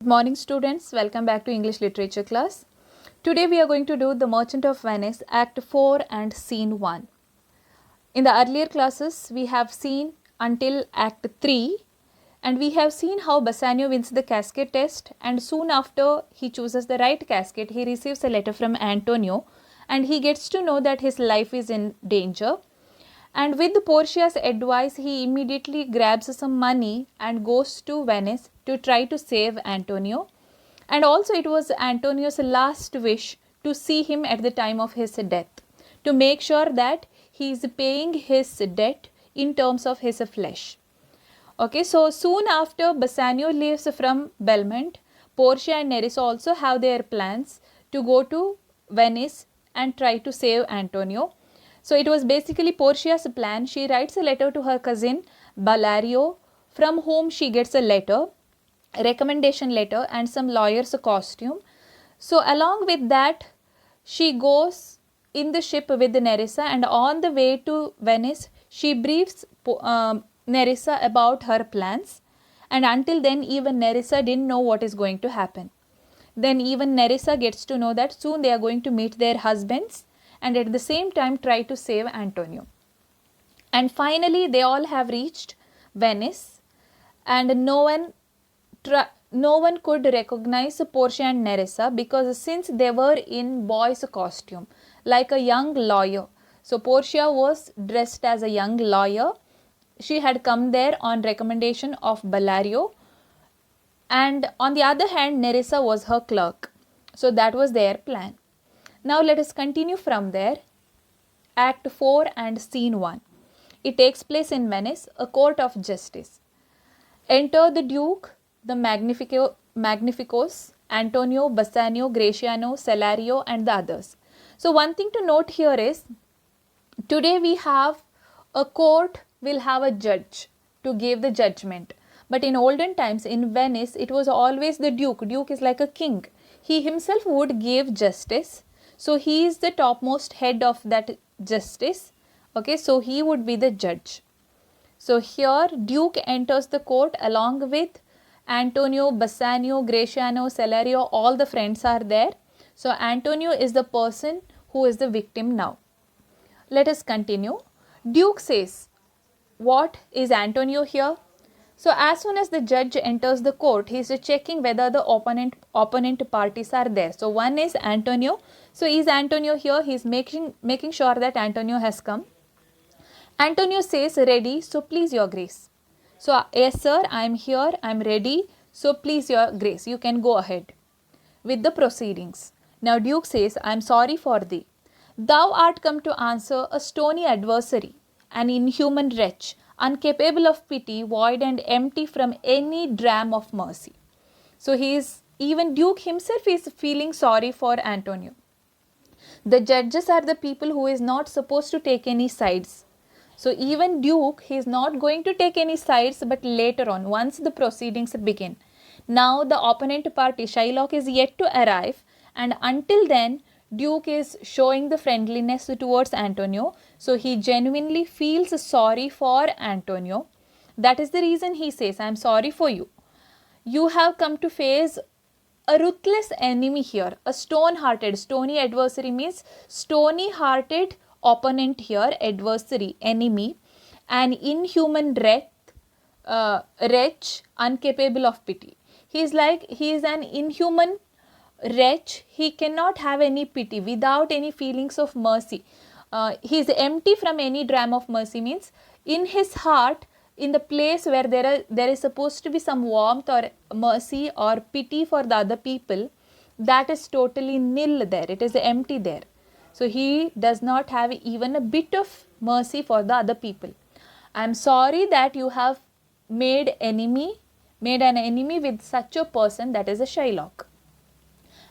Morning students, welcome back to English literature class. Today we are going to do The Merchant of Venice Act 4 and Scene 1. In the earlier classes we have seen until Act 3 and we have seen how Bassanio wins the cascade test, and soon after he chooses the right cascade he receives a letter from Antonio and he gets to know that his life is in danger. And with Portia's advice, he immediately grabs some money and goes to Venice to try to save Antonio. And also it was Antonio's last wish to see him at the time of his death, to make sure that he is paying his debt in terms of his flesh. Okay, so soon after Bassanio leaves from Belmont, Portia and Nerissa also have their plans to go to Venice and try to save Antonio. So it was basically Portia's plan. She writes a letter to her cousin Bellario, from whom she gets a letter, a recommendation letter and some lawyer's costume. So along with that, she goes in the ship with Nerissa, and on the way to Venice, she briefs Nerissa about her plans, and until then even Nerissa didn't know what is going to happen. Then even Nerissa gets to know that soon they are going to meet their husbands and at the same time try to save Antonio. And finally they all have reached Venice, and no one could recognize Portia and Nerissa because since they were in boys' costume, like a young lawyer. So Portia was dressed as a young lawyer. She had come there on recommendation of Bellario, and on the other hand Nerissa was her clerk. So that was their plan. Now let us continue from there. Act 4 and Scene 1. It takes place in Venice, a court of justice. Enter the Duke, the Magnificos, Antonio, Bassanio, Gratiano, Cellario and the others. So one thing to note here is, today we have a court will have a judge to give the judgment. But in olden times in Venice, it was always the Duke. Duke is like a king. He himself would give justice. So he is the topmost head of that justice. Okay, so he would be the judge. So here Duke enters the court along with Antonio, Bassanio, Gratiano, Cellario, all the friends are there. So Antonio is the person who is the victim now. Let us continue. Duke says, what is Antonio here? So as soon as the judge enters the court, he is checking whether the opponent parties are there. So one is Antonio. So is Antonio here? He is making sure that Antonio has come. Antonio says, ready, so please your grace. So yes sir, I am here, I am ready, so please your grace, you can go ahead with the proceedings. Now Duke says, I am sorry for thee. Thou art come to answer a stony adversary, an inhuman wretch, incapable of pity, void and empty from any dram of mercy. So even Duke himself is feeling sorry for Antonio. The judges are the people who is not supposed to take any sides. So even Duke, he is not going to take any sides, but later on, once the proceedings begin. Now the opponent party, Shylock, is yet to arrive, and until then Duke is showing the friendliness towards Antonio. So he genuinely feels sorry for Antonio. That is the reason he says, I am sorry for you. You have come to face a ruthless enemy here, a stone-hearted. Stony adversary means stony-hearted opponent here, adversary, enemy, an inhuman wretch, incapable of pity. He is an inhuman wretch. He cannot have any pity, without any feelings of mercy. He is empty from any dram of mercy means in his heart, in the place where there is supposed to be some warmth or mercy or pity for the other people, that is totally nil there. It is empty there. So he does not have even a bit of mercy for the other people. I am sorry that you have made an enemy with such a person, that is a Shylock.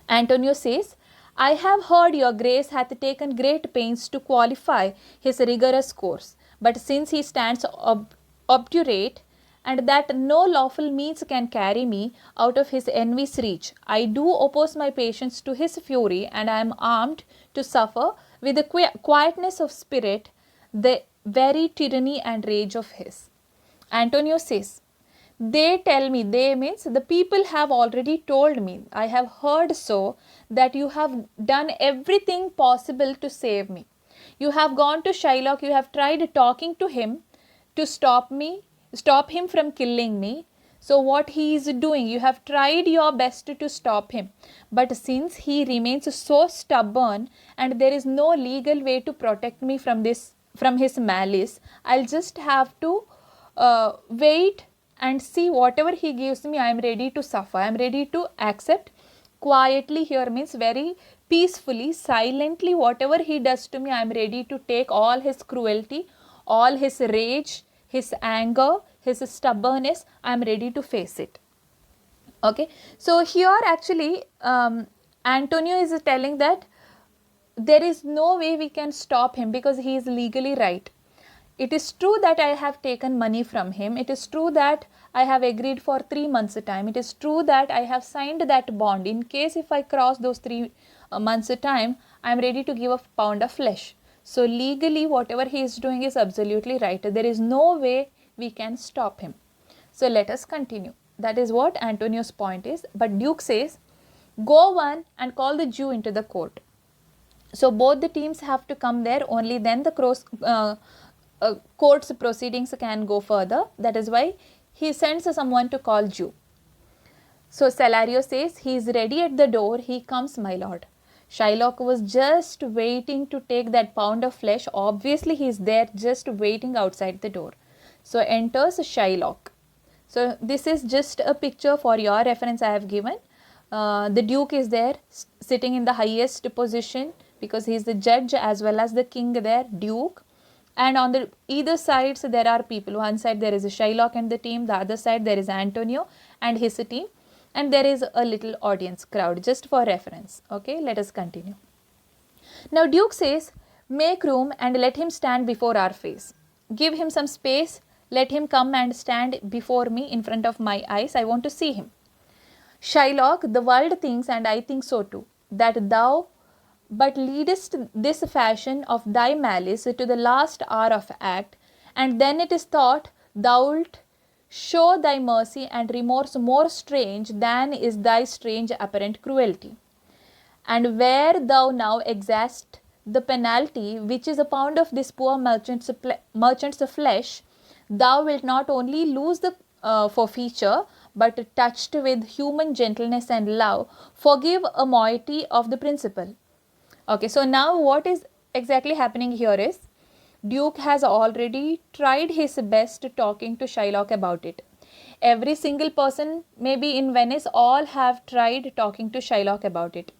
Antonio says, I have heard your grace hath taken great pains to qualify his rigorous course, but since he stands obdurate, and that no lawful means can carry me out of his envy's reach, I do oppose my patience to his fury, and I am armed to suffer with the quietness of spirit the very tyranny and rage of his. Antonio says, They tell me, they means the people have already told me, I have heard so, that you have done everything possible to save me. You have gone to Shylock, you have tried talking to him to stop him from killing me. So what he is doing, you have tried your best to stop him. But since he remains so stubborn and there is no legal way to protect me from his malice, I'll just have to wait and see. Whatever he gives me, I am ready to suffer. I am ready to accept. Quietly here means very peacefully, silently, whatever he does to me, I am ready to take all his cruelty, all his rage, his anger, his stubbornness. I am ready to face it. Okay, so here actually Antonio is telling that there is no way we can stop him because he is legally right. It is true that I have taken money from him. It is true that I have agreed for 3 months time. It is true that I have signed that bond. In case if I cross those 3 months time, I am ready to give a pound of flesh. So legally whatever he is doing is absolutely right. There is no way we can stop him. So let us continue. That is what Antonio's point is. But Duke says, go one and call the Jew into the court. So both the teams have to come there, only then the court's proceedings can go further. That is why he sends someone to call Jew. So Salario says, he is ready at the door, he comes, my lord. Shylock was just waiting to take that pound of flesh. Obviously he is there just waiting outside the door. So enters Shylock. So this is just a picture for your reference I have given. The Duke is there sitting in the highest position because he is the judge as well as the king there, Duke. And on the either sides there are people. One side there is a Shylock and the team, the other side there is Antonio and his team, and there is a little audience crowd, just for reference. Okay, let us continue. Now Duke says, make room and let him stand before our face. Give him some space, let him come and stand before me in front of my eyes. I want to see him. Shylock, the world thinks, and I think so too, that thou but leadest this fashion of thy malice to the last hour of act, and then it is thought thou'lt show thy mercy and remorse more strange than is thy strange apparent cruelty. And where thou now exact the penalty, which is a pound of this poor merchant's flesh, thou wilt not only lose the forfeiture, but touched with human gentleness and love, forgive a moiety of the principal. Okay, so now what is exactly happening here is, Duke has already tried his best talking to Shylock about it. Every single person maybe in Venice, all have tried talking to Shylock about it.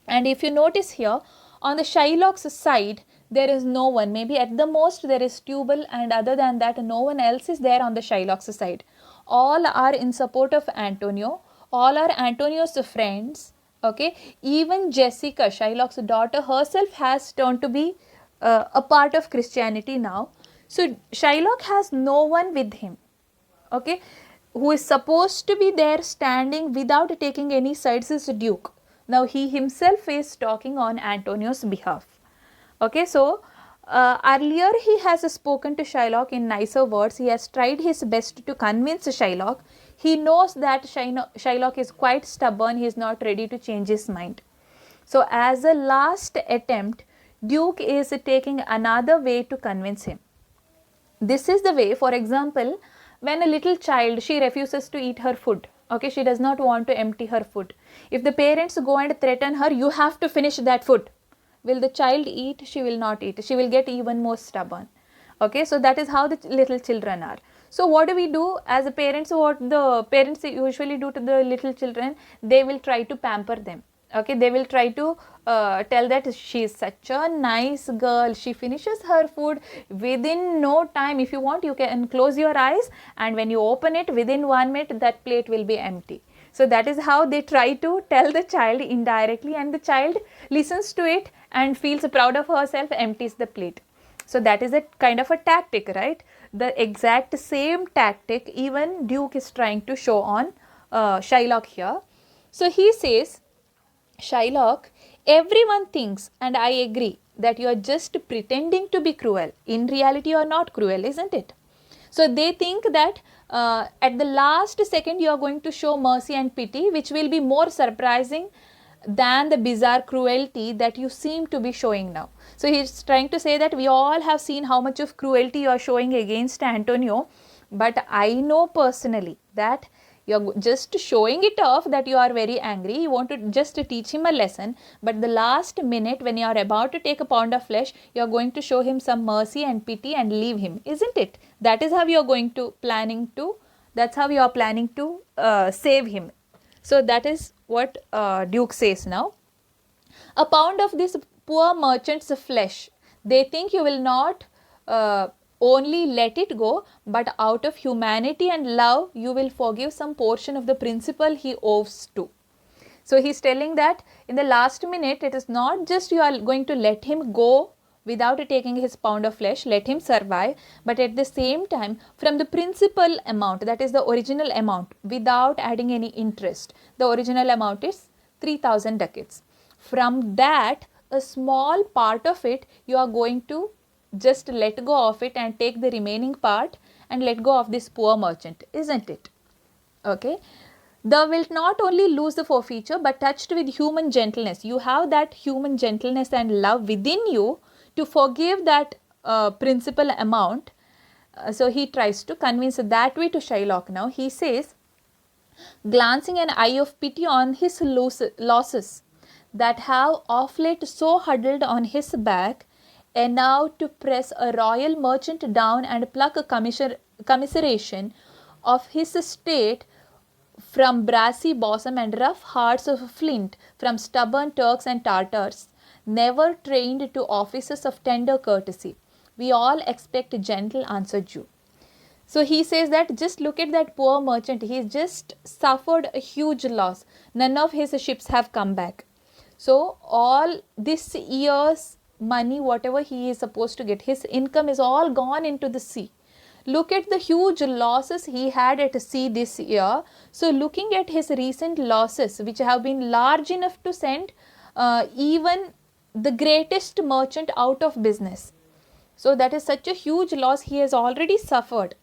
And if you notice here, on the Shylock's side, there is no one. Maybe at the most there is Tubal, and other than that, no one else is there on the Shylock's side. All are in support of Antonio. All are Antonio's friends. Okay, even Jessica, Shylock's daughter herself, has turned to be a part of Christianity now. So Shylock has no one with him, okay, who is supposed to be there standing without taking any sides is Duke. Now he himself is talking on Antonio's behalf. Okay, so earlier he has spoken to Shylock in nicer words. He has tried his best to convince Shylock. He knows that Shylock is quite stubborn. He is not ready to change his mind. So as a last attempt, Duke is taking another way to convince him. This is the way, for example, when a little child, she refuses to eat her food. Okay, she does not want to empty her food. If the parents go and threaten her, you have to finish that food. Will the child eat? She will not eat. She will get even more stubborn. Okay, so that is how the little children are. So what do we do as a parents? What the parents usually do to the little children, they will try to pamper them. Okay, they will try to tell that she is such a nice girl, she finishes her food within no time. If you want, you can close your eyes, and when you open it, within 1 minute that plate will be empty. So that is how they try to tell the child indirectly, and the child listens to it and feels proud of herself, empties the plate. So that is a kind of a tactic, right? The exact same tactic even Duke is trying to show on Shylock here. So he says, Shylock, everyone thinks, and I agree, that you are just pretending to be cruel. In reality, you are not cruel, isn't it? So they think that at the last second you are going to show mercy and pity, which will be more surprising than the bizarre cruelty that you seem to be showing now. So he's trying to say that we all have seen how much of cruelty you are showing against Antonio, but I know personally that you're just showing it off that you are very angry, you want to just teach him a lesson, but the last minute when you are about to take a pound of flesh, you are going to show him some mercy and pity and leave him, isn't it? That is how you are going to that's how you are planning to save him. So that is what Duke says now. A pound of this poor merchant's flesh, they think you will not only let it go, but out of humanity and love, you will forgive some portion of the principal he owes to. So he's telling that in the last minute, it is not just you are going to let him go without taking his pound of flesh, let him survive, but at the same time, from the principal amount, that is the original amount, without adding any interest, the original amount is 3000 ducats. From that, a small part of it, you are going to just let go of it and take the remaining part and let go of this poor merchant, isn't it? Okay. Thou wilt not only lose the forfeiture, but touched with human gentleness. You have that human gentleness and love within you to forgive that principal amount. So he tries to convince that way to Shylock now. He says, glancing an eye of pity on his losses that have of late so huddled on his back, and now to press a royal merchant down and pluck a commiseration of his state from brassy bosom and rough hearts of flint, from stubborn Turks and Tartars, never trained to offices of tender courtesy. We all expect a gentle answer due. So he says that just look at that poor merchant. He just suffered a huge loss. None of his ships have come back. So all this year's money, whatever he is supposed to get, his income is all gone into the sea. Look at the huge losses he had at sea this year. So looking at his recent losses, which have been large enough to send even the greatest merchant out of business. So that is such a huge loss he has already suffered,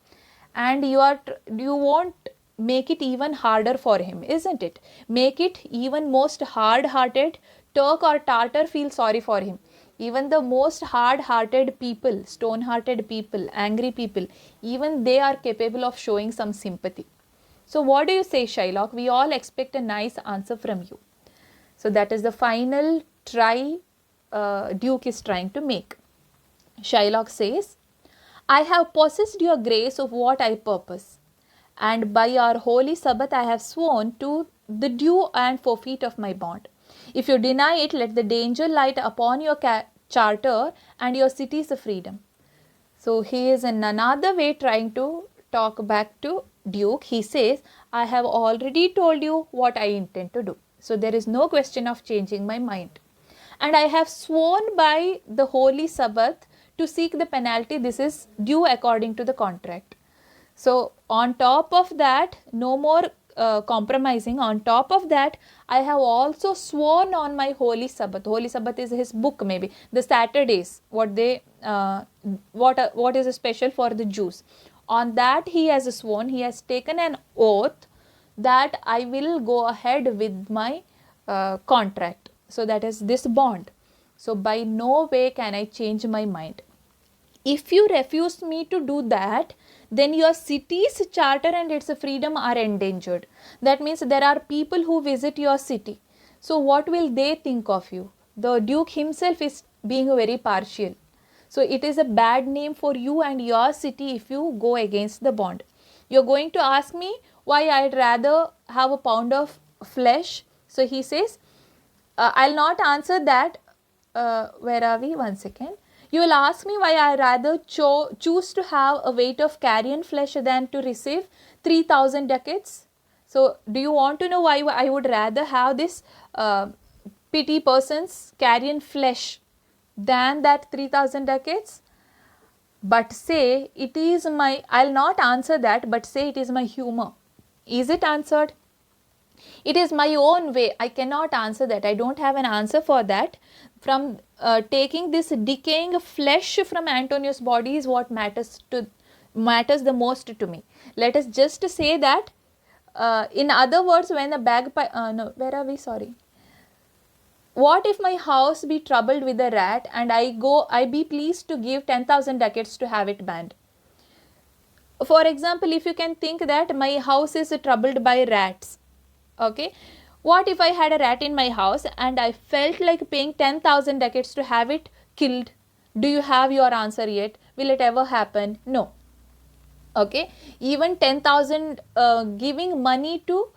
and you won't make it even harder for him, isn't it? Make it even most hard-hearted Turk or Tartar feel sorry for him. Even the most hard-hearted people, stone-hearted people, angry people, even they are capable of showing some sympathy. So what do you say, Shylock? We all expect a nice answer from you. So that is the final try Duke is trying to make. Shylock says, I have possessed your grace of what I purpose, and by our holy Sabbath I have sworn to the due and forfeit of my bond. If you deny it, let the danger light upon your charter and your city's freedom. So he is in another way trying to talk back to Duke. He says, I have already told you what I intend to do. So there is no question of changing my mind. And I have sworn by the holy Sabbath to seek the penalty. This is due according to the contract. So on top of that, no more compromising. On top of that, I have also sworn on my holy Sabbath. Holy Sabbath is his book, maybe the Saturdays, what is special for the Jews. On that he has sworn, he has taken an oath that I will go ahead with my contract. So that is this bond. So by no way can I change my mind. If you refuse me to do that, then your city's charter and its freedom are endangered. That means there are people who visit your city. So what will they think of you? The Duke himself is being very partial. So it is a bad name for you and your city if you go against the bond. You're going to ask me why I'd rather have a pound of flesh. So he says, I'll not answer that. Where are we? One second. You will ask me why I rather choose to have a weight of carrion flesh than to receive 3000 ducats. So do you want to know why I would rather have this pity person's carrion flesh than that 3000 ducats? But say it is my, I'll not answer that, but say it is my humor. Is it answered? It is my own way. I cannot answer that. I don't have an answer for that. From taking this decaying flesh from Antonio's body is what matters to matters the most to me. Let us just say that, in other words, when the bagpipe, where are we? Sorry. What if my house be troubled with a rat and I be pleased to give 10,000 ducats to have it banned? For example, if you can think that my house is troubled by rats, okay, what if I had a rat in my house and I felt like paying 10,000 ducats to have it killed? Do you have your answer yet? Will it ever happen? No. Okay, even 10,000 giving money to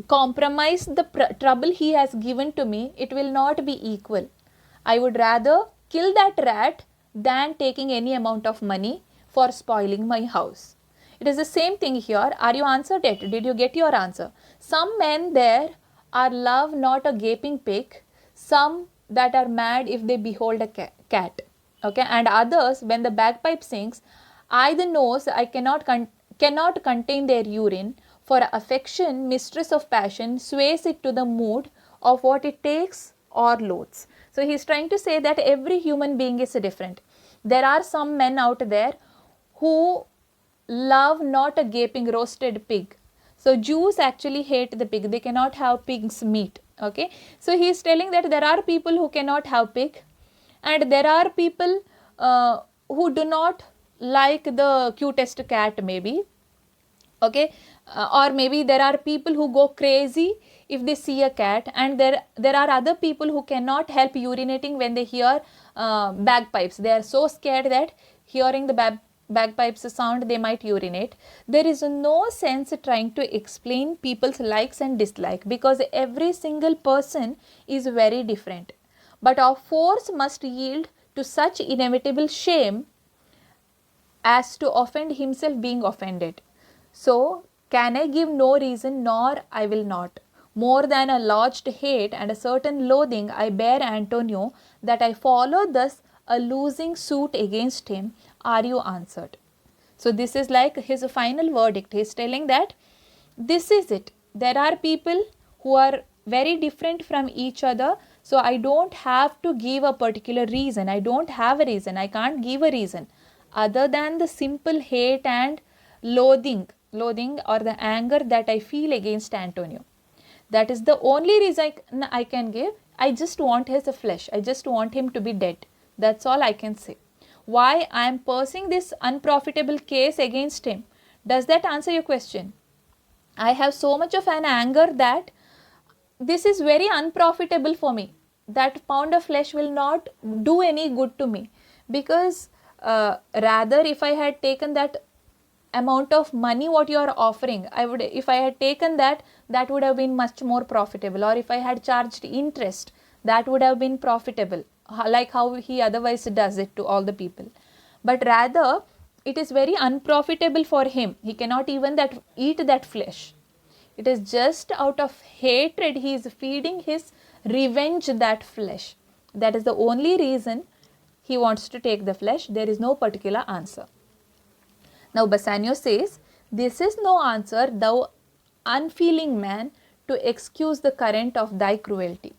compromise the trouble he has given to me, it will not be equal. I would rather kill that rat than taking any amount of money for spoiling my house. It is the same thing here. Are you answered it? Did you get your answer? Some men there are love not a gaping pig, some that are mad if they behold a cat. Okay, and others, when the bagpipe sings, I the nose, I cannot contain their urine, for affection, mistress of passion, sways it to the mood of what it takes or loathes. So he is trying to say that every human being is different. There are some men out there who love not a gaping roasted pig. So Jews actually hate the pig. They cannot have pig's meat. Okay. So he is telling that there are people who cannot have pig, and there are people who do not like the cutest cat maybe. Okay, or maybe there are people who go crazy if they see a cat, and there are other people who cannot help urinating when they hear bagpipes. They are so scared that hearing the bagpipes sound they might urinate. There is no sense trying to explain people's likes and dislikes, because every single person is very different. But our force must yield to such inevitable shame as to offend himself being offended. So, can I give no reason, nor I will not. More than a lodged hate and a certain loathing I bear Antonio, that I follow thus a losing suit against him. Are you answered? So, this is like his final verdict. He is telling that this is it. There are people who are very different from each other. So, I don't have to give a particular reason. I don't have a reason. I can't give a reason other than the simple hate and loathing or the anger that I feel against Antonio. That is the only reason I can give. I just want his flesh. I just want him to be dead. That's all I can say. Why I am pursuing this unprofitable case against him? Does that answer your question? I have so much of an anger that this is very unprofitable for me. That pound of flesh will not do any good to me, because rather if I had taken that amount of money what you are offering, if I had taken that would have been much more profitable. Or if I had charged interest, that would have been profitable, like how he otherwise does it to all the people. But rather it is very unprofitable for him. He cannot even eat that flesh. It is just out of hatred he is feeding his revenge that flesh. That is the only reason he wants to take the flesh. There is no particular answer. Now Bassanio says, this is no answer, thou unfeeling man, to excuse the current of thy cruelty.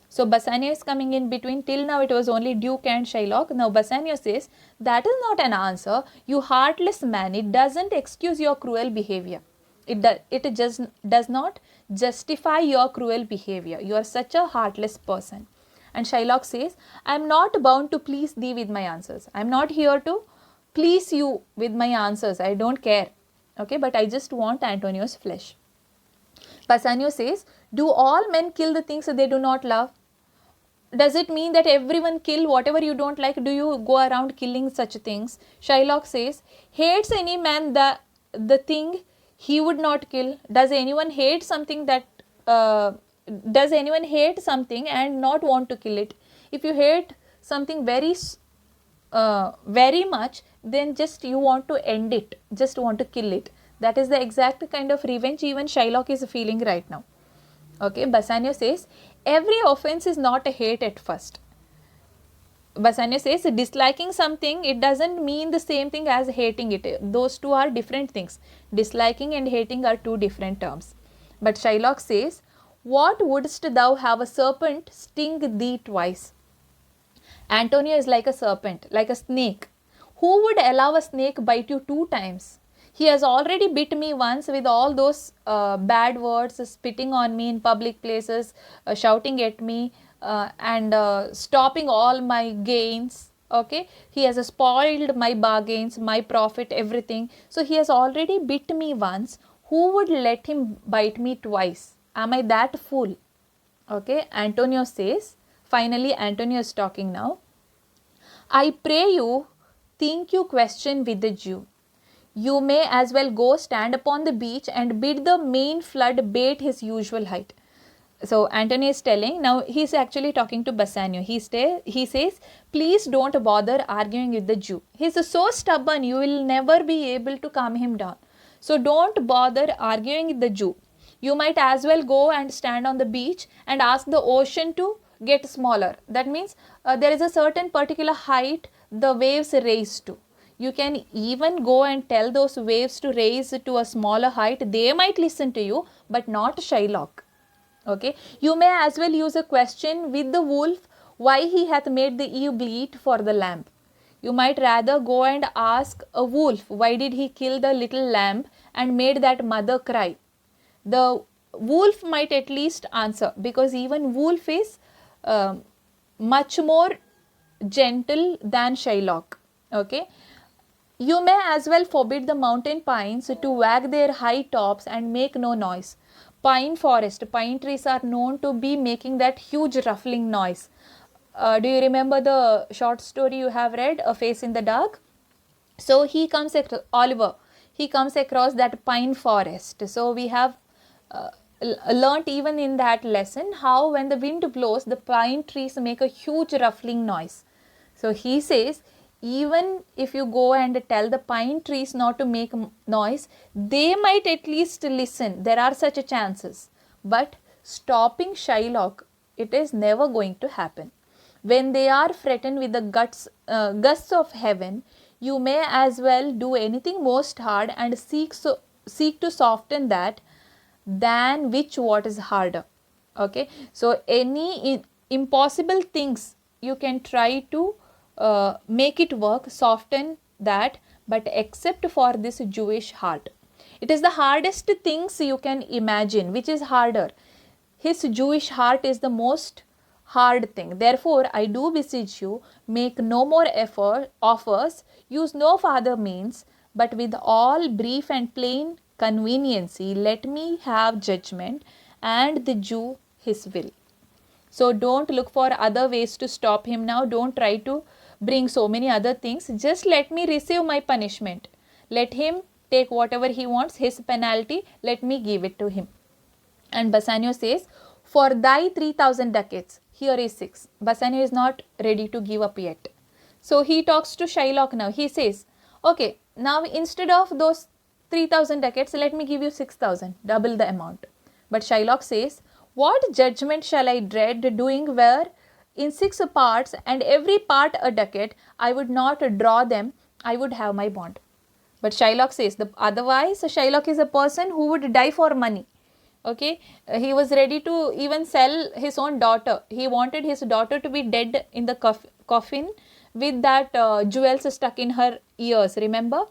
So Bassanio is coming in between. Till now it was only Duke and Shylock. Now Bassanio says, that is not an answer, you heartless man. It doesn't excuse your cruel behavior. It just does not justify your cruel behavior. You are such a heartless person. And Shylock says, I am not bound to please thee with my answers. I am not here to please you with my answers. I don't care. Okay, but I just want Antonio's flesh. Bassanio says, do all men kill the things that they do not love? Does it mean that everyone kill whatever you don't like? Do you go around killing such things? Shylock says, hates any man the thing he would not kill? Does anyone hate something does anyone hate something and not want to kill it? If you hate something very much, then just you want to end it, just want to kill it. That is the exact kind of revenge even Shylock is feeling right now. Okay, Bassanio says, every offense is not a hate at first. Bassanio says, disliking something, it doesn't mean the same thing as hating it. Those two are different things. Disliking and hating are two different terms. But Shylock says, what wouldst thou have a serpent sting thee twice? Antonio is like a serpent, like a snake, Who would allow a snake bite you 2 times? He has already bit me once with all those bad words, spitting on me in public places, shouting at me, and stopping all my gains. Okay, he has spoiled my bargains, my profit, everything. So he has already bit me once. Who would let him bite me twice? Am I that fool? Okay, Antonio says, finally Antonio is talking now. I pray you, think you question with the Jew. You may as well go stand upon the beach and bid the main flood bait his usual height. So Antony is telling, now he's actually talking to Bassanio. He says, please don't bother arguing with the Jew. He's so stubborn, you will never be able to calm him down. So don't bother arguing with the Jew. You might as well go and stand on the beach and ask the ocean to get smaller. That means there is a certain particular height the waves raise to. You can even go and tell those waves to raise to a smaller height. They might listen to you, but not Shylock. Okay. You may as well use a question with the wolf, why he hath made the ewe bleat for the lamb. You might rather go and ask a wolf, why did he kill the little lamb and made that mother cry. The wolf might at least answer, because even wolf is much more gentle than Shylock. Okay. You may as well forbid the mountain pines to wag their high tops and make no noise. Pine forest, pine trees are known to be making that huge ruffling noise. Do you remember the short story you have read, A Face in the Dark? So he comes across, Oliver, he comes across that pine forest. So we have learnt even in that lesson how when the wind blows, the pine trees make a huge ruffling noise. So he says, even if you go and tell the pine trees not to make noise, they might at least listen. There are such chances. But stopping Shylock, it is never going to happen. When they are threatened with the gusts of heaven, you may as well do anything most hard and seek to soften that than which what is harder. Okay. So any impossible things you can try to make it work, soften that, but except for this Jewish heart. It is the hardest things you can imagine. Which is harder? His Jewish heart is the most hard thing. Therefore, I do beseech you, make no more offers, use no further means, but with all brief and plain conveniency, let me have judgment and the Jew his will. So don't look for other ways to stop him now. Don't try to bring so many other things. Just let me receive my punishment. Let him take whatever he wants, his penalty, let me give it to him. And Bassanio says, for thy 3,000 ducats, here is 6. Bassanio is not ready to give up yet. So he talks to Shylock now. He says, okay, now instead of those 3,000 ducats, let me give you 6,000, double the amount. But Shylock says, what judgment shall I dread doing where in 6 parts and every part a ducat, I would not draw them, I would have my bond. But Shylock says, otherwise Shylock is a person who would die for money. Okay, he was ready to even sell his own daughter. He wanted his daughter to be dead in the coffin with that jewels stuck in her ears, remember?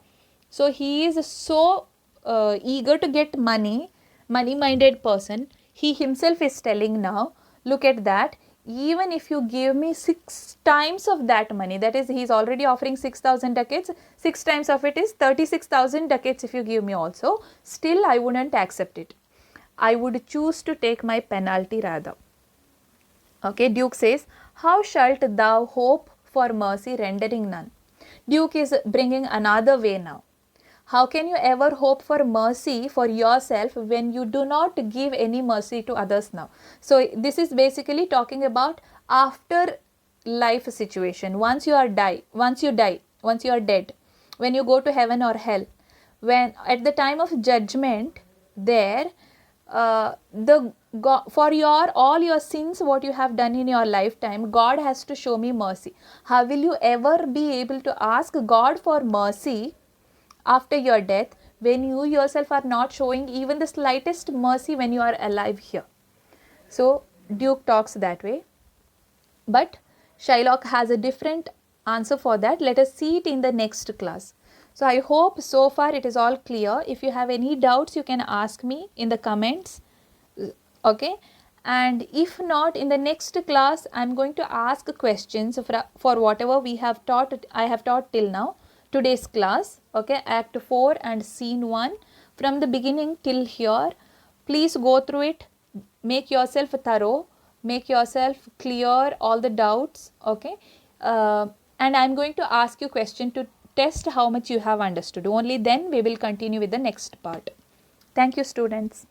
So he is so eager to get money-minded person. He himself is telling now, look at that, even if you give me 6 times of that money, that is, he is already offering 6,000 ducats, 6 times of it is 36,000 ducats if you give me also, still I wouldn't accept it. I would choose to take my penalty rather. Okay, Duke says, how shalt thou hope for mercy rendering none? Duke is bringing another way now. How can you ever hope for mercy for yourself when you do not give any mercy to others now? So this is basically talking about after life situation. Once you are dead, when you go to heaven or hell, when at the time of judgment, there for all your sins what you have done in your lifetime, God has to show me mercy. How will you ever be able to ask God for mercy after your death when you yourself are not showing even the slightest mercy when you are alive here? So Duke talks that way. But Shylock has a different answer for that. Let us see it in the next class. So I hope so far it is all clear. If you have any doubts, you can ask me in the comments. Okay, and if not, in the next class I am going to ask questions for whatever we have taught, I have taught till now, today's class. Okay, act 4 and scene 1 from the beginning till here. Please go through it, make yourself thorough, make yourself clear all the doubts. Okay, and I am going to ask you question to test how much you have understood. Only then we will continue with the next part. Thank you, students.